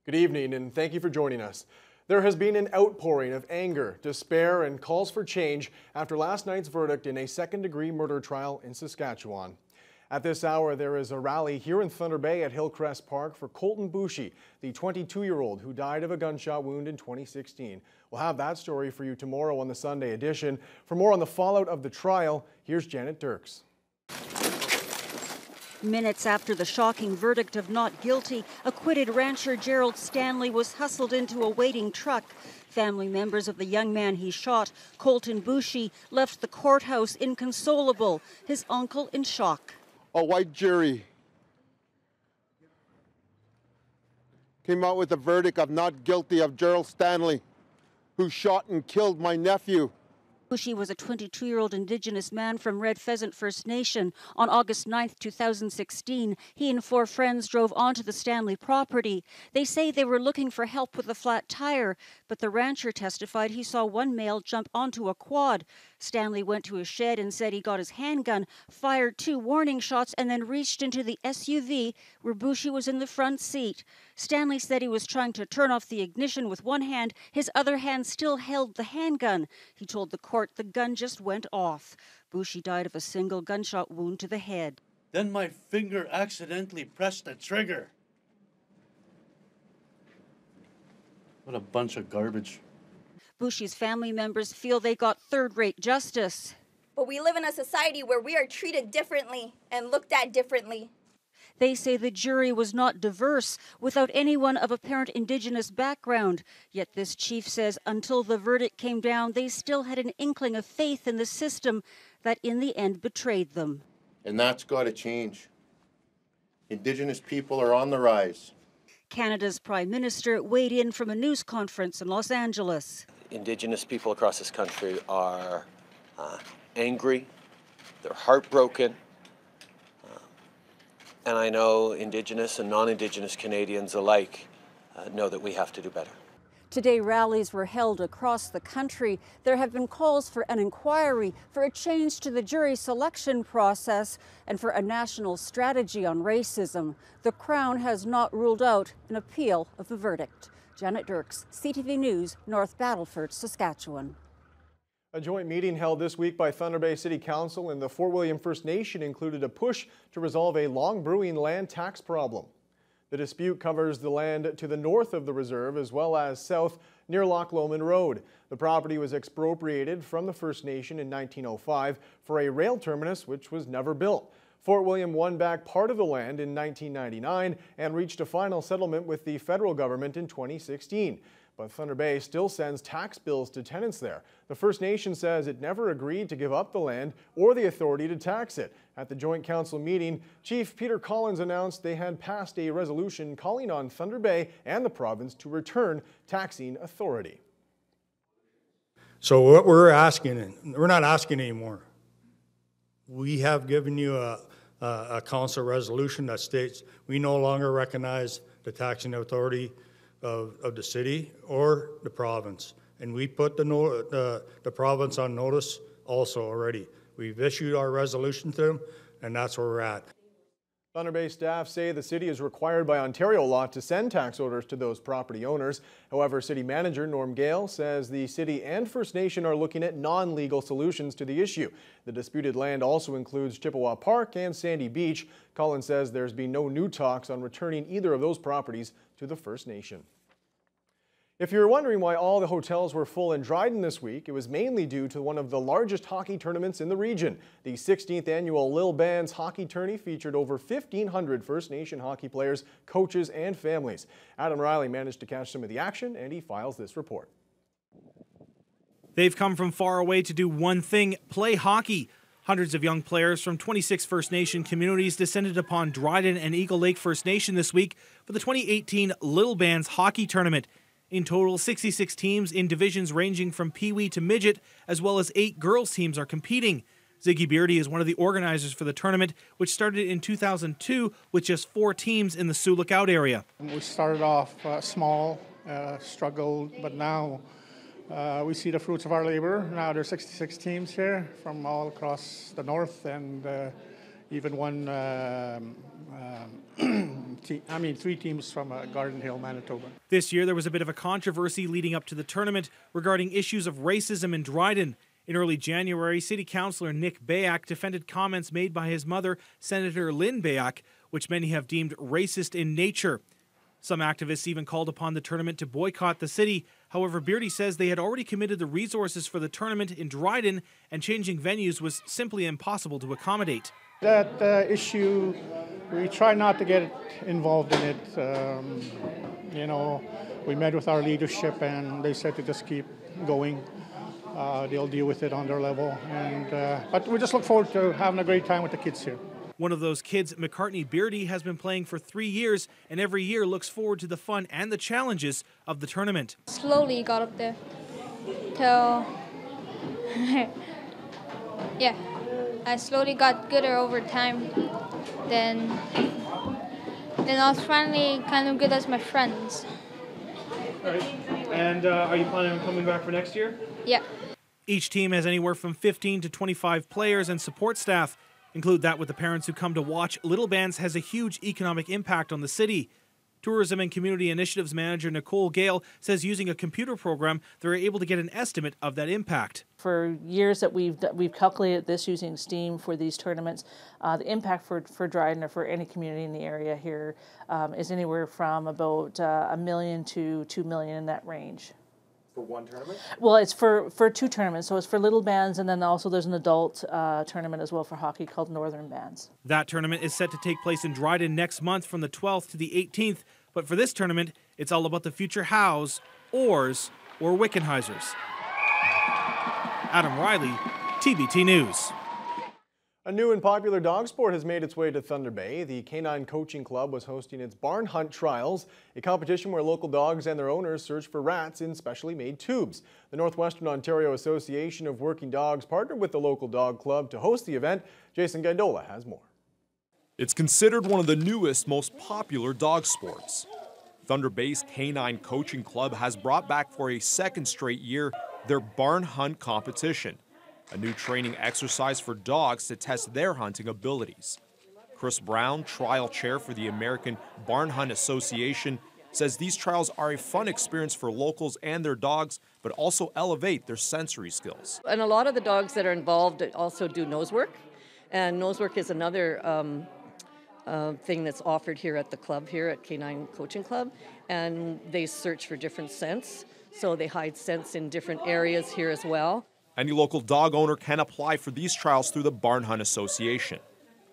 Good evening, and thank you for joining us. There has been an outpouring of anger, despair, and calls for change after last night's verdict in a second-degree murder trial in Saskatchewan. At this hour, there is a rally here in Thunder Bay at Hillcrest Park for Colten Boushie, the 22-year-old who died of a gunshot wound in 2016. We'll have that story for you tomorrow on the Sunday edition. For more on the fallout of the trial, here's Janet Dirks. Minutes after the shocking verdict of not guilty, acquitted rancher Gerald Stanley was hustled into a waiting truck. Family members of the young man he shot, Colten Boushie, left the courthouse inconsolable, his uncle in shock. A white jury came out with a verdict of not guilty of Gerald Stanley, who shot and killed my nephew. Boushie was a 22-year-old Indigenous man from Red Pheasant First Nation. On August 9, 2016, he and 4 friends drove onto the Stanley property. They say they were looking for help with a flat tire, but the rancher testified he saw one male jump onto a quad. Stanley went to his shed and said he got his handgun, fired 2 warning shots, and then reached into the SUV where Boushie was in the front seat. Stanley said he was trying to turn off the ignition with one hand. His other hand still held the handgun. He told the court the gun just went off. Boushie died of a single gunshot wound to the head. Then my finger accidentally pressed the trigger. What a bunch of garbage. Boushie's family members feel they got third-rate justice. But we live in a society where we are treated differently and looked at differently. They say the jury was not diverse, without anyone of apparent Indigenous background. Yet this chief says until the verdict came down, they still had an inkling of faith in the system that in the end betrayed them. And that's got to change. Indigenous people are on the rise. Canada's Prime Minister weighed in from a news conference in Los Angeles. Indigenous people across this country are angry, they're heartbroken. And I know Indigenous and non-Indigenous Canadians alike know that we have to do better. Today, rallies were held across the country. There have been calls for an inquiry, for a change to the jury selection process, and for a national strategy on racism. The Crown has not ruled out an appeal of the verdict. Janet Dirks, CTV News, North Battleford, Saskatchewan. A joint meeting held this week by Thunder Bay City Council and the Fort William First Nation included a push to resolve a long-brewing land tax problem. The dispute covers the land to the north of the reserve as well as south near Loch Lomond Road. The property was expropriated from the First Nation in 1905 for a rail terminus which was never built. Fort William won back part of the land in 1999 and reached a final settlement with the federal government in 2016. But Thunder Bay still sends tax bills to tenants there. The First Nation says it never agreed to give up the land or the authority to tax it. At the Joint Council meeting, Chief Peter Collins announced they had passed a resolution calling on Thunder Bay and the province to return taxing authority. So what we're asking, we're not asking anymore. We have given you a council resolution that states we no longer recognize the taxing authority of the city or the province. And we put the province on notice also already. We've issued our resolution to them, and that's where we're at. Thunder Bay staff say the city is required by Ontario law to send tax orders to those property owners. However, City Manager Norm Gale says the city and First Nation are looking at non-legal solutions to the issue. The disputed land also includes Chippewa Park and Sandy Beach. Collins says there's been no new talks on returning either of those properties to the First Nation. If you're wondering why all the hotels were full in Dryden this week, it was mainly due to one of the largest hockey tournaments in the region. The 16th annual Lil Bands Hockey Tourney featured over 1,500 First Nation hockey players, coaches, and families. Adam Riley managed to catch some of the action, and he files this report. They've come from far away to do one thing, play hockey. Hundreds of young players from 26 First Nation communities descended upon Dryden and Eagle Lake First Nation this week for the 2018 Lil Bands Hockey Tournament. In total, 66 teams in divisions ranging from Pee-wee to midget, as well as 8 girls teams are competing. Ziggy Beardy is one of the organizers for the tournament, which started in 2002 with just 4 teams in the Sioux Lookout area. We started off small, struggled, but now we see the fruits of our labor. Now there's 66 teams here from all across the north, and even one three teams from Garden Hill, Manitoba. This year, there was a bit of a controversy leading up to the tournament regarding issues of racism in Dryden. In early January, City Councillor Nick Bayak defended comments made by his mother, Senator Lynn Bayak, which many have deemed racist in nature. Some activists even called upon the tournament to boycott the city. However, Beardy says they had already committed the resources for the tournament in Dryden, and changing venues was simply impossible to accommodate. That issue, we try not to get involved in it. We met with our leadership and they said to just keep going. They'll deal with it on their level. But we just look forward to having a great time with the kids here. One of those kids, McCartney Beardy, has been playing for 3 years and every year looks forward to the fun and the challenges of the tournament. Slowly got up there till, yeah, I slowly got gooder over time. Then I was finally kind of good as my friends. All right. And are you planning on coming back for next year? Yeah. Each team has anywhere from 15 to 25 players and support staff. Include that with the parents who come to watch. Little Bands has a huge economic impact on the city. Tourism and Community Initiatives Manager Nicole Gale says using a computer program, they're able to get an estimate of that impact. For years that we've calculated this using STEAM for these tournaments, the impact for Dryden or for any community in the area here is anywhere from about $1 million to $2 million in that range. For one tournament? Well, it's for 2 tournaments. So it's for little bands, and then also there's an adult tournament as well for hockey called Northern Bands. That tournament is set to take place in Dryden next month from the 12th to the 18th. But for this tournament, it's all about the future Hows, Orrs, or Wickenheisers. Adam Riley, TBT News. A new and popular dog sport has made its way to Thunder Bay. The Canine Coaching Club was hosting its Barn Hunt Trials, a competition where local dogs and their owners search for rats in specially made tubes. The Northwestern Ontario Association of Working Dogs partnered with the local dog club to host the event. Jason Gaidola has more. It's considered one of the newest, most popular dog sports. Thunder Bay's Canine Coaching Club has brought back for a second straight year their Barn Hunt competition, a new training exercise for dogs to test their hunting abilities. Chris Brown, trial chair for the American Barn Hunt Association, says these trials are a fun experience for locals and their dogs, but also elevate their sensory skills. And a lot of the dogs that are involved also do nose work, and nose work is another thing that's offered here at the club, here at Canine Coaching Club, and they search for different scents, so they hide scents in different areas here as well. Any local dog owner can apply for these trials through the Barn Hunt Association.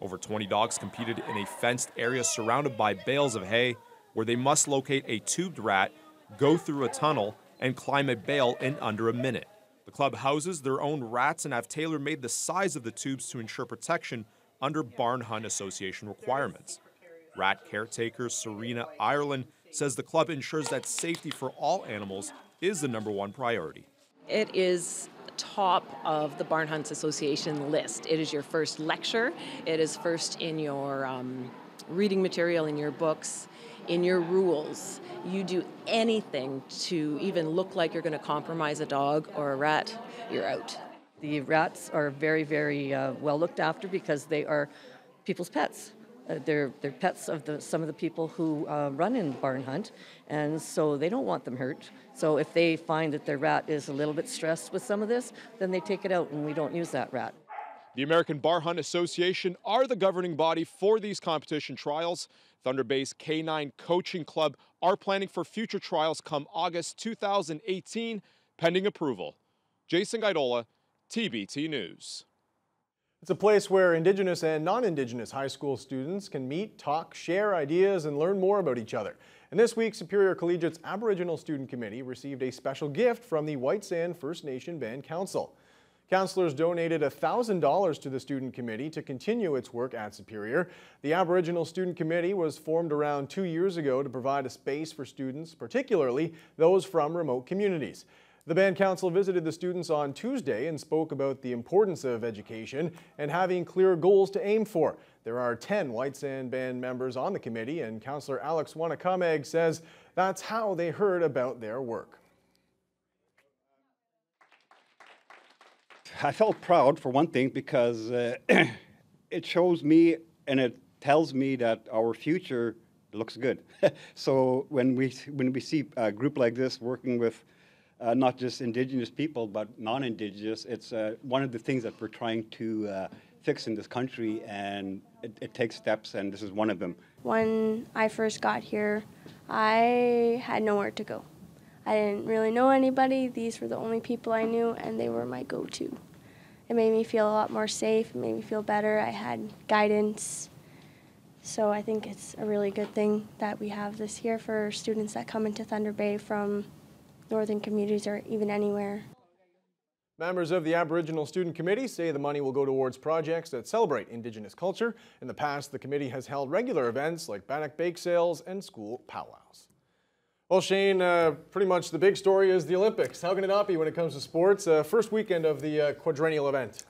Over 20 dogs competed in a fenced area surrounded by bales of hay, where they must locate a tubed rat, go through a tunnel, and climb a bale in under a minute. The club houses their own rats and have tailor-made the size of the tubes to ensure protection under Barn Hunt Association requirements. Rat caretaker Serena Ireland says the club ensures that safety for all animals is the #1 priority. It is top of the Barn Hunts Association list. It is your first lecture. It is first in your reading material, in your books, in your rules. You do anything to even look like you're going to compromise a dog or a rat, you're out. The rats are very, very well looked after because they are people's pets. They're pets of some of the people who run in Barn Hunt, and so they don't want them hurt. So if they find that their rat is a little bit stressed with some of this, then they take it out and we don't use that rat. The American Barn Hunt Association are the governing body for these competition trials. Thunder Bay's Canine Coaching Club are planning for future trials come August 2018, pending approval. Jason Gaidola, TBT News. It's a place where Indigenous and non-Indigenous high school students can meet, talk, share ideas, and learn more about each other. And this week, Superior Collegiate's Aboriginal Student Committee received a special gift from the White Sand First Nation Band Council. Councillors donated $1,000 to the Student Committee to continue its work at Superior. The Aboriginal Student Committee was formed around 2 years ago to provide a space for students, particularly those from remote communities. The Band Council visited the students on Tuesday and spoke about the importance of education and having clear goals to aim for. There are 10 White Sand Band members on the committee, and Councillor Alex Wanakameg says that's how they heard about their work. I felt proud, for one thing, because it shows me and it tells me that our future it looks good. So when we see a group like this working with not just Indigenous people, but non-Indigenous, it's one of the things that we're trying to fix in this country, and it takes steps, and this is one of them. When I first got here, I had nowhere to go. I didn't really know anybody. These were the only people I knew, and they were my go-to. It made me feel a lot more safe. It made me feel better. I had guidance. So I think it's a really good thing that we have this here for students that come into Thunder Bay from northern communities or even anywhere. Members of the Aboriginal Student Committee say the money will go towards projects that celebrate Indigenous culture. In the past, the committee has held regular events like Bannock bake sales and school powwows. Well, Shane, pretty much the big story is the Olympics. How can it not be when it comes to sports? First weekend of the quadrennial event.